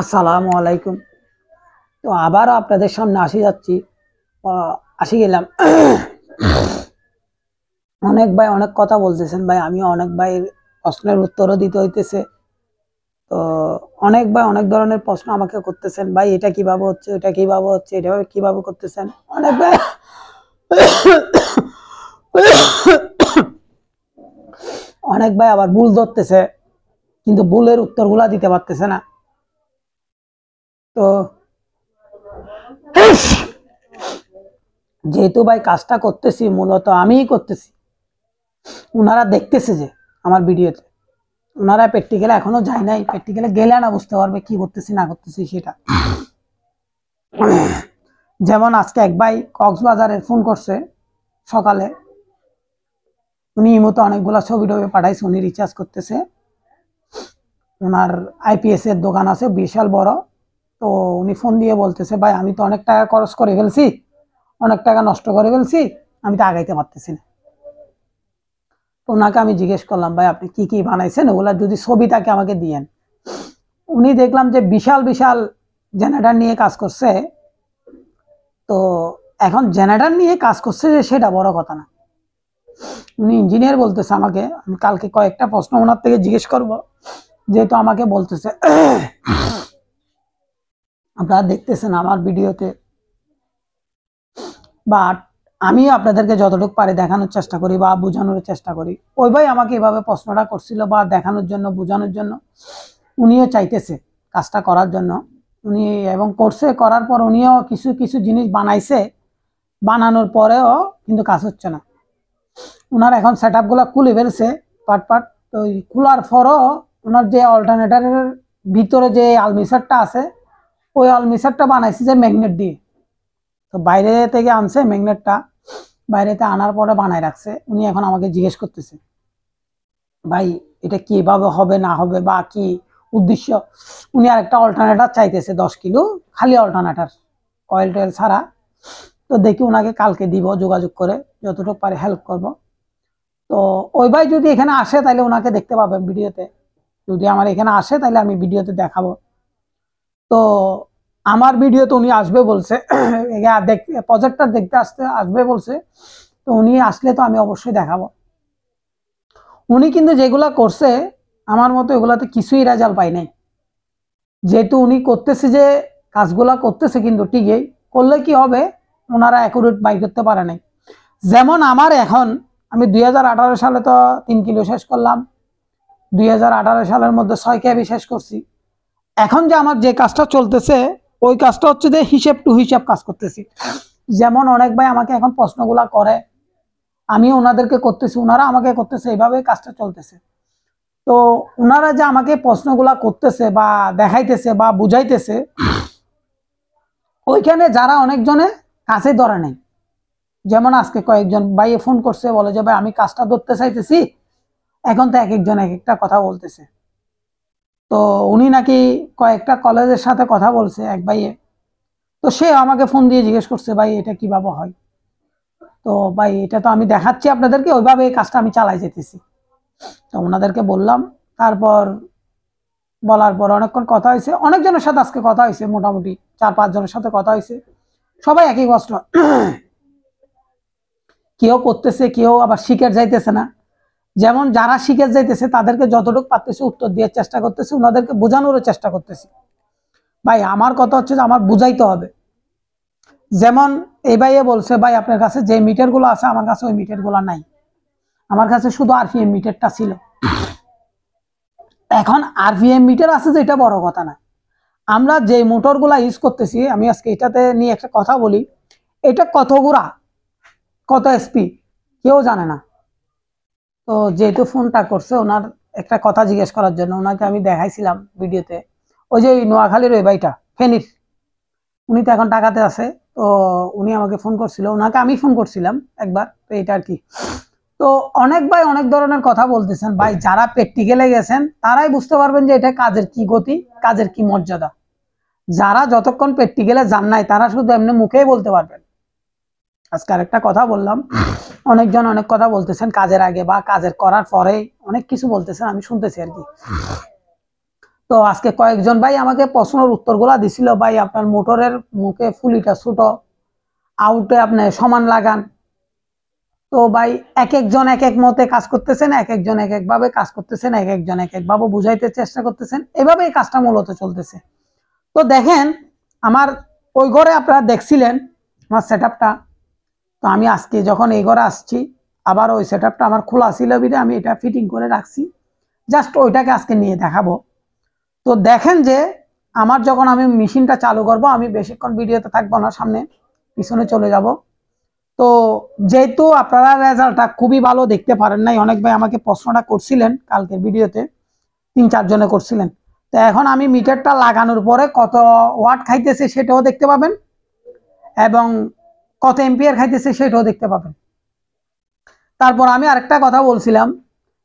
আসসালামু আলাইকুম। তো আবারও আপনাদের সামনে যাচ্ছি। আসি গেলাম। অনেক ভাই অনেক কথা বলতেছেন ভাই, আমি অনেক ভাইয়ের প্রশ্নের উত্তরও দিতে হইতেছে। তো অনেক ভাই অনেক ধরনের প্রশ্ন আমাকে করতেছেন, ভাই এটা কিভাবে হচ্ছে, এটা কিভাবে হচ্ছে, এটা কিভাবে করতেছেন। অনেক ভাই অনেক ভাই আবার ভুল ধরতেছে, কিন্তু ভুলের উত্তরগুলা দিতে পারতেছে না। তো যেহেতু ভাই কাজটা করতেছি মূলত আমিই করতেছি, ওনারা দেখতেছে যে আমার ভিডিওতে, ওনারা প্র্যাকটিক্যালে এখনো যায় নাই, প্র্যাকটিক্যালে গেলে না বুঝতে পারবে কি করতেছি না করতেছি সেটা। যেমন আজকে এক ভাই কক্সবাজারে ফোন করছে সকালে, উনি মতো অনেকগুলা ছবি টবি পাঠাইছে, উনি রিচার্জ করতেছে, ওনার আইপিএস এর দোকান আছে বিশাল বড়। তো উনি ফোন দিয়ে বলতেছে, ভাই আমি তো অনেক টাকা খরচ করে ফেলছি, অনেক টাকা নষ্ট করে ফেলছি, আমি তো আগাইতে পারতেছি না। তো ওনাকে আমি জিজ্ঞেস করলাম, ভাই আপনি কি কি বানাইছেন, ওগুলা যদি ছবি থাকে আমাকে দিয়েন। উনি দেখলাম যে বিশাল বিশাল জেনারেটর নিয়ে কাজ করছে। তো এখন জেনারেটর নিয়ে কাজ করছে যে সেটা বড় কথা না, উনি ইঞ্জিনিয়ার বলতেছে আমাকে, আমি কালকে কয়েকটা প্রশ্ন ওনার থেকে জিজ্ঞেস করব, যেহেতু আমাকে বলতেছে। আপনারা দেখতেছেন আমার ভিডিওতে, বাট আমি আপনাদেরকে যতটুকু পারি দেখানোর চেষ্টা করি বা বোঝানোর চেষ্টা করি। ওই ভাই আমাকে এভাবে প্রশ্নটা করছিল বা দেখানোর জন্য বোঝানোর জন্য, উনিও চাইতেছে কাজটা করার জন্য, উনি এবং করছে, করার পর উনিও কিছু কিছু জিনিস বানাইছে, বানানোর পরেও কিন্তু কাজ হচ্ছে না। ওনার এখন সেট আপগুলো খুলে ফেলছে পার্ট পার্ট। তো খোলার পরও ওনার যে অল্টারনেটারের ভিতরে যে আলমিসারটা আছে, ওই আলমিসারটা বানাইছে যে ম্যাগনেট দিয়ে। তো বাইরে থেকে আনছে ম্যাগনেটটা, বাইরেতে আনার পরে বানায় রাখছে। উনি এখন আমাকে জিজ্ঞেস করতেছে, ভাই এটা কিভাবে হবে না হবে বা কি উদ্দেশ্য। উনি আরেকটা অল্টারনেটার চাইতেছে 10 কিলো, খালি অল্টারনেটার, কয়েল টয়েল ছাড়া। তো দেখি ওনাকে কালকে দিব যোগাযোগ করে, যতটুকু পারে হেল্প করব। তো ওই ভাই যদি এখানে আসে তাহলে ওনাকে দেখতে পাবেন ভিডিওতে, যদি আমার এখানে আসে তাহলে আমি ভিডিওতে দেখাবো। তো আমার ভিডিওতে উনি আসবে বলছে, প্রজেক্টটা দেখতে আসবে বলছে। তো উনি আসলে তো আমি অবশ্যই দেখাবো। উনি কিন্তু যেগুলা করছে আমার মতো এগুলাতে কিছুই রেজাল্ট পাই নাই। যেহেতু উনি করতেছে যে কাজগুলা করতেছে, কিন্তু ঠিকই করলে কি হবে, ওনারা অ্যাকুরেট বাই করতে পারে নাই। যেমন আমার এখন, আমি 2018 সালে তো 3 কিলো শেষ করলাম, 2018 সালের মধ্যে 6 কেবি শেষ করছি। এখন যে আমার যে কাজটা চলতেছে, ওই কাজটা হচ্ছে যে হিসেব টু হিসাব কাজ করতেছি। যেমন অনেক ভাই আমাকে এখন প্রশ্নগুলা করে, আমি ওনাদেরকে করতেছি, ওনারা আমাকে করতেছে, এইভাবে কাজটা চলতেছে। তো ওনারা যে আমাকে প্রশ্নগুলা করতেছে বা দেখাইতেছে বা বুঝাইতেছে, ওইখানে যারা অনেকজনে কাছে ধরে নেই। যেমন আজকে কয়েকজন ভাইয়ে ফোন করছে, বলে যে ভাই আমি কাজটা ধরতে চাইতেছি, এখন তো এক একজন এক একটা কথা বলতেছে। তো উনি নাকি কয়েকটা কলেজের সাথে কথা বলছে এক ভাইয়ে। তো সে আমাকে ফোন দিয়ে জিজ্ঞেস করছে, ভাই এটা কিভাবে হয়। তো ভাই এটা তো আমি দেখাচ্ছি আপনাদেরকে, ওইভাবে এই কাজটা আমি চালাই যেতেছি। তো ওনাদেরকে বললাম। তারপর বলার পর অনেকক্ষণ কথা হয়েছে, অনেকজনের সাথে আজকে কথা হয়েছে, মোটামুটি 4-5 জনের সাথে কথা হয়েছে। সবাই একই কষ্ট, কেউ করতেছে, কেউ আবার শিখে যাইতেছে না। যেমন যারা শিখে যাইতেছে তাদেরকে যতটুকু পারতেছে উত্তর দেওয়ার চেষ্টা করতেছে, ওনাদেরকে বোঝানোর চেষ্টা করতেছি। ভাই আমার কথা হচ্ছে যে আমার বুঝাইতে হবে। যেমন এই ভাইয়ে বলছে, ভাই আপনার কাছে যে মিটারগুলো আছে আমার কাছে ওই মিটারগুলো নাই, আমার কাছে শুধু আরপিএম মিটারটা ছিল। এখন আরপিএম মিটার আছে যে এটা বড় কথা না, আমরা যে মোটরগুলা ইউজ করতেছি, আমি আজকে এটাতে নিয়ে একটা কথা বলি, এটা কত গুড়া কত এসপি কেউ জানে না। তো যেহেতু ফোনটা করছে ওনার একটা কথা জিজ্ঞেস করার জন্য, ওনাকে আমি দেখাইছিলাম ভিডিওতে, ওই যে নোয়াখালীর ওই ভাইটা ফেনীর, উনি তো এখন টাকাতে আছে। তো উনি আমাকে ফোন করছিল, ওনাকে আমি ফোন করছিলাম একবার, তো এটা আর কি। তো অনেক ভাই অনেক ধরনের কথা বলতেছেন, ভাই যারা প্র্যাকটিক্যালে গেছেন তারাই বুঝতে পারবেন যে এটা কাজের কি গতি, কাজের কি মর্যাদা। যারা যতক্ষণ প্র্যাকটিক্যালে যান নাই তারা শুধু এমনি মুখেই বলতে পারবেন। আজকে আরেকটা কথা বললাম, অনেকজন অনেক কথা বলতেছেন কাজের আগে বা কাজের করার পরে, অনেক কিছু বলতেছেন, আমি শুনতেছি আর কি। তো তো আজকে কয়েকজন ভাই আমাকে প্রশ্নের উত্তরগুলা দিছিল, ভাই আপনার মোটরের মুখে ফুলিটা ছোট, আউটে আপনি সমান লাগান। তো ভাই এক একজন এক এক মতে কাজ করতেছেন, এক একজন এক এক ভাবে কাজ করতেছেন, এক একজন এক এক ভাবে বুঝাইতে চেষ্টা করতেছেন, এভাবে এই কাজটা মূলত চলতেছে। তো দেখেন আমার ওই ঘরে আপনারা দেখছিলেন আমার সেটআপটা। তো আমি আজকে যখন এই ঘরে আসছি আবার ওই সেটআপটা আমার খোলা ছিল বিধে আমি এটা ফিটিং করে রাখছি, জাস্ট ওইটাকে আজকে নিয়ে দেখাবো। তো দেখেন যে আমার যখন আমি মেশিনটা চালু করব, আমি বেশিক্ষণ ভিডিওতে থাকবো না, সামনে পিছনে চলে যাব। তো যেহেতু আপনারা রেজাল্টটা খুবই ভালো দেখতে পারেন নাই, অনেক ভাই আমাকে প্রশ্নটা করছিলেন কালকের ভিডিওতে, 3-4 জনে করছিলেন। তো এখন আমি মিটারটা লাগানোর পরে কত ওয়াট খাইতেছে সেটাও দেখতে পাবেন এবং কত এম্পিয়ার খাইতেছে সেটাও দেখতে পাবেন। তারপর আমি আরেকটা কথা বলছিলাম,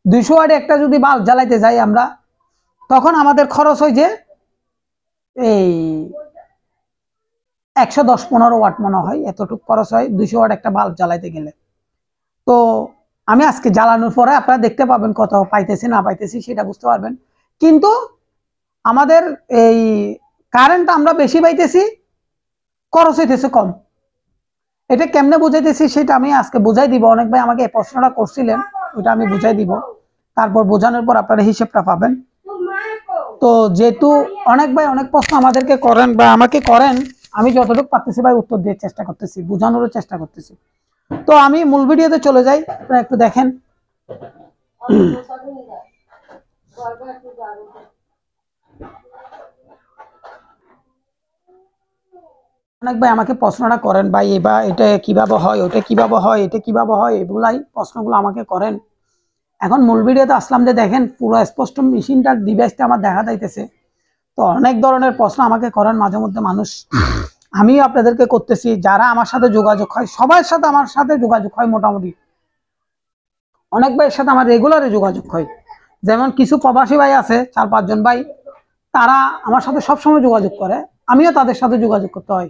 200 ওয়াটে একটা যদি বাল্ব জ্বালাইতে যাই আমরা, তখন আমাদের খরচ হয় যে এই 110-15 ওয়াট মনে হয়, এতটুকু খরচ হয় 200 ওয়াট একটা বাল্ব জ্বালাইতে গেলে। তো আমি আজকে জ্বালানোর পরে আপনারা দেখতে পাবেন কত পাইতেছি না পাইতেছি সেটা বুঝতে পারবেন। কিন্তু আমাদের এই কারেন্ট আমরা বেশি পাইতেছি, খরচ হইতেছে কম। এটা কেমনে বুঝাইতেছি সেটা আমি আজকে বুঝাই দিব। অনেক ভাই আমাকে এই প্রশ্নটা করছিলেন, ওইটা আমি বুঝাই দিব। তারপর বোঝানোর পর আপনারা হিসেবটা পাবেন। তো যেহেতু অনেক ভাই অনেক প্রশ্ন আমাদেরকে করেন বা আমাকে করেন, আমি যতটুকু পারতেছি ভাই উত্তর দিয়ে চেষ্টা করতেছি, বোঝানোরও চেষ্টা করতেছি। তো আমি মূল ভিডিওতে চলে যাই, আপনারা একটু দেখেন। অনেক ভাই আমাকে প্রশ্নটা করেন, ভাই এবার এটা কিভাবে হয়, ওটা কিভাবে হয়, এটা কিভাবে হয়, এগুলাই প্রশ্নগুলো আমাকে করেন। এখন মূল ভিডিওতে আসলাম যে দেখেন পুরো স্পষ্ট মেশিনটার ডিভাইসটা আমার দেখা যাইতেছে। তো অনেক ধরনের প্রশ্ন আমাকে করেন মাঝে মধ্যে মানুষ, আমিও আপনাদেরকে করতেছি। যারা আমার সাথে যোগাযোগ হয় সবার সাথে আমার সাথে যোগাযোগ হয়, মোটামুটি অনেক ভাইয়ের সাথে আমার রেগুলারে যোগাযোগ হয়। যেমন কিছু প্রবাসী ভাই আছে 4-5 জন ভাই, তারা আমার সাথে সবসময় যোগাযোগ করে, আমিও তাদের সাথে যোগাযোগ করতে হয়।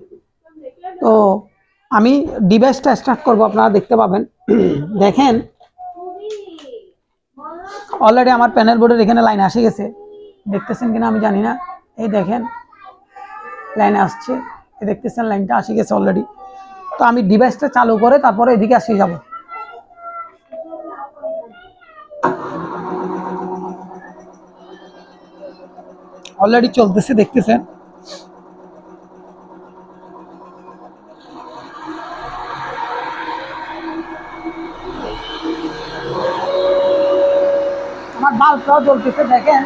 তো আমি ডিভাইসটা স্টার্ট করব, আপনারা দেখতে পাবেন। দেখেন অলরেডি আমার প্যানেল বোর্ডের এখানে লাইন আসে গেছে, দেখতেছেন কিনা আমি জানি না। এই দেখেন লাইনে আসছে, দেখতেছেন লাইনটা আসে গেছে অলরেডি। তো আমি ডিভাইসটা চালু করে তারপরে এদিকে আসে যাব। অলরেডি চলতেছে, দেখতেছেন। আমার বাল্বটাও জ্বলতেছে, দেখেন।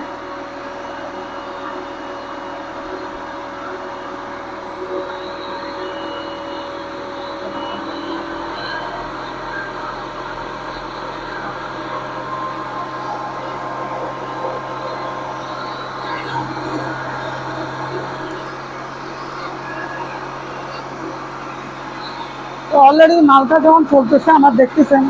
তো অলরেডি মালটা যখন চলতেছে আমার দেখতেছেন,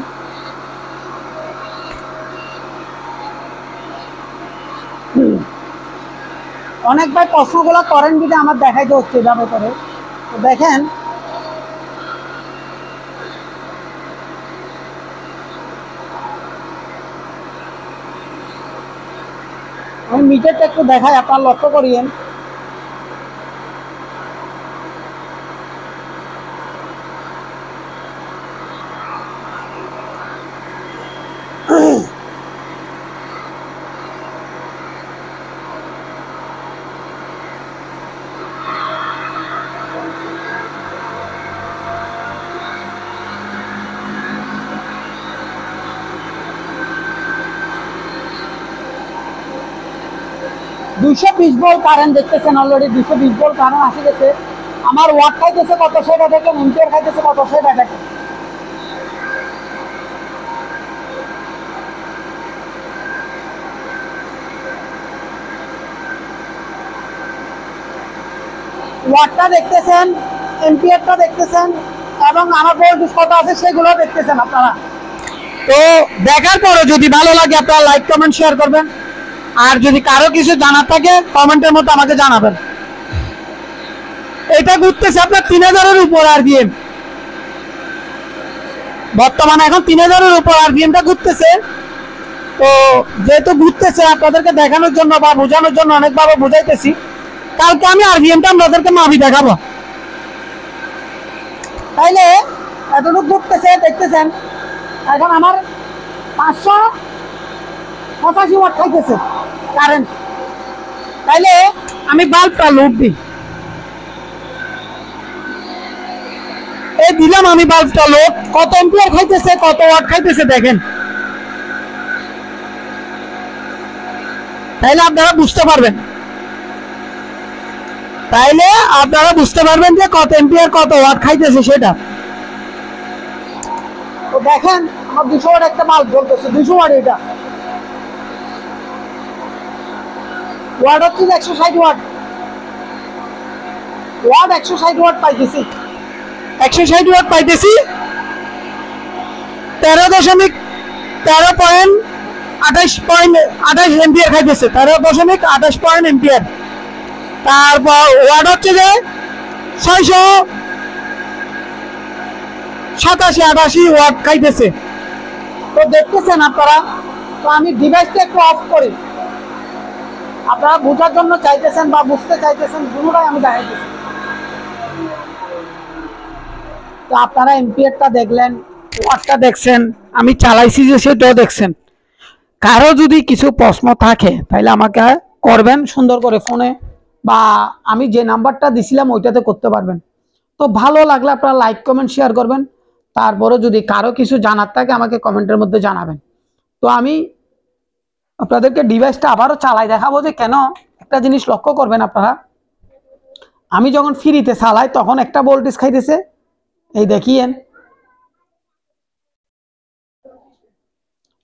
অনেক ভাই প্রশ্নগুলো করেন যদি আমার দেখাইতে হচ্ছে এভাবে করে। তো দেখেন আমি মিটারটা একটু দেখাই, আপনারা লক্ষ্য করিয়েন। দুইশো 20 ভোল্ট কারেন্ট দেখতেছেন, অলরেডি 220 ভোল্ট কারেন্ট আসে গেছে। আমার ওয়াট খাইতেছে কত সেটা দেখেন, এম্পিয়ার খাইতেছে কত সেটা দেখেন। ওয়াটটা দেখতেছেন, এম্পিয়ারটা দেখতেছেন এবং আমার ভোল্টেজ কত আছে সেগুলো দেখতেছেন আপনারা। তো দেখার পরে যদি ভালো লাগে আপনারা লাইক কমেন্ট শেয়ার করবেন, আর যদি কারো কিছু জানার থাকে কমেন্টের মধ্যে আমাকে জানাবেন। এটা ঘুরতেছে আপনার 3000-এর উপর আরপিএম, বর্তমানে এখন 3000-এর উপর আরপিএমটা ঘুরতেছে। তো তো যেহেতু ঘুরতেছে আপনাদেরকে দেখানোর জন্য বা বোঝানোর জন্য অনেকভাবে বুঝাইতেছি, কালকে আমি আরবিএমটা আপনাদেরকে মাপি দেখাবো। তাইলে এতটুকু ঘুরতেছে দেখতেছেন, এখন আমার 585 ওয়াট খাইতেছে কারেন্ট। তাইলে আমি বাল্বটা লোড দিই, এই দিলাম আমি বাল্বটা লোড, কত এম্পিয়ার খাইতেছে কত ওয়াট খাইতেছে দেখেন। তাইলে আপনারা বুঝতে পারবেন, যে কত এম্পিয়ার কত ওয়াট খাইতেছে সেটা। তো দেখেন আমার 200 ওয়াট একটা বাল্ব জ্বলতেছে, 200 ওয়াট, এটা ওয়াট হচ্ছে 160 ওয়াট, 160 ওয়াট পাইতেছি, 160 ওয়াট পাইতেছি। 13.28 এম্পিয়ার খাইতেছে, 13.28 এম্পিয়ার। তারপর ওয়াট হচ্ছে যে 687-88 ওয়াট খাইতেছে। তো দেখতেছেন আপনারা। তো আমি ডিভাইসটা একটু অফ করি, আপনারা বোঝার জন্য চাইতেছেন বা বুঝতে চাইতেছেন, দুটোটাই আমি দেখাইতেছি। তো আপনারা এম্পিয়ারটা দেখলেন, ওয়াটটা দেখছেন, আমি চালাইছি যে সেটাও দেখছেন। কারো যদি কিছু প্রশ্ন থাকে তাহলে আমাকে করবেন সুন্দর করে ফোনে, বা আমি যে নাম্বারটা দিছিলাম ওইটাতে করতে পারবেন। তো ভালো লাগলে আপনারা লাইক কমেন্ট শেয়ার করবেন। তারপরে যদি কারো কিছু জানার থাকে আমাকে কমেন্টের মধ্যে জানাবেন। তো আমি আপনাদেরকে ডিভাইসটা আবারও চালাই দেখাবো যে কেন। একটা জিনিস লক্ষ্য করবেন আপনারা, আমি যখন ফ্রিতে চালাই তখন একটা ভোল্টেজ খাইতেছে, এই দেখিয়েন।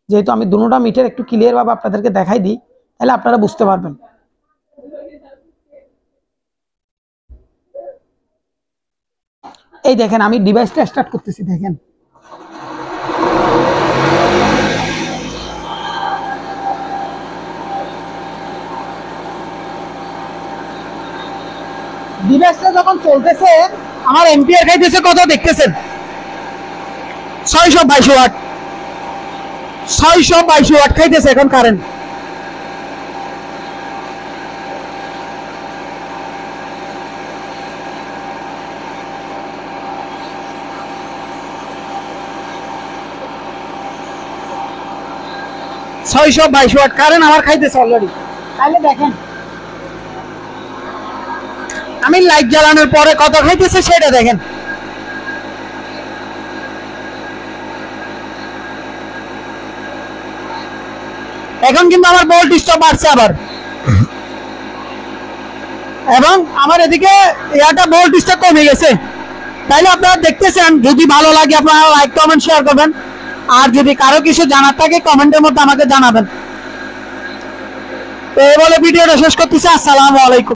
যেহেতু আমি দুটোটা মিটার একটু ক্লিয়ার ভাবে আপনাদেরকে দেখাই দিই, তাহলে আপনারা বুঝতে পারবেন। এই দেখেন আমি ডিভাইসটা স্টার্ট করতেছি, দেখেন ডিভাইসটা যখন চলতেছে আমার এম্পিয়ার খাইতেছে কত দেখতেছেন, 622 ওয়াট, 622 ওয়াট খাইতেছে এখন কারেন্ট। ওয়াট কারেন্ট আমার খাইতেছে অলরেডি। তাহলে দেখেন আমি লাইট জ্বালানোর পরে কত খাইতেছে সেটা দেখেন। এখন কিন্তু আমার ভোল্টেজটা বাড়ছে আবার, এবং আমার এদিকে এটা ভোল্টেজটা কমে গেছে। তাইলে আপনারা দেখতেছেন, যদি ভালো লাগে আপনারা লাইক কমেন্ট শেয়ার করবেন, আর যদি কারো কিছু জানার থাকে কমেন্টের মধ্যে আমাকে জানাবেন। তো এই বলে ভিডিওটা শেষ করতেছি। আসসালামু আলাইকুম।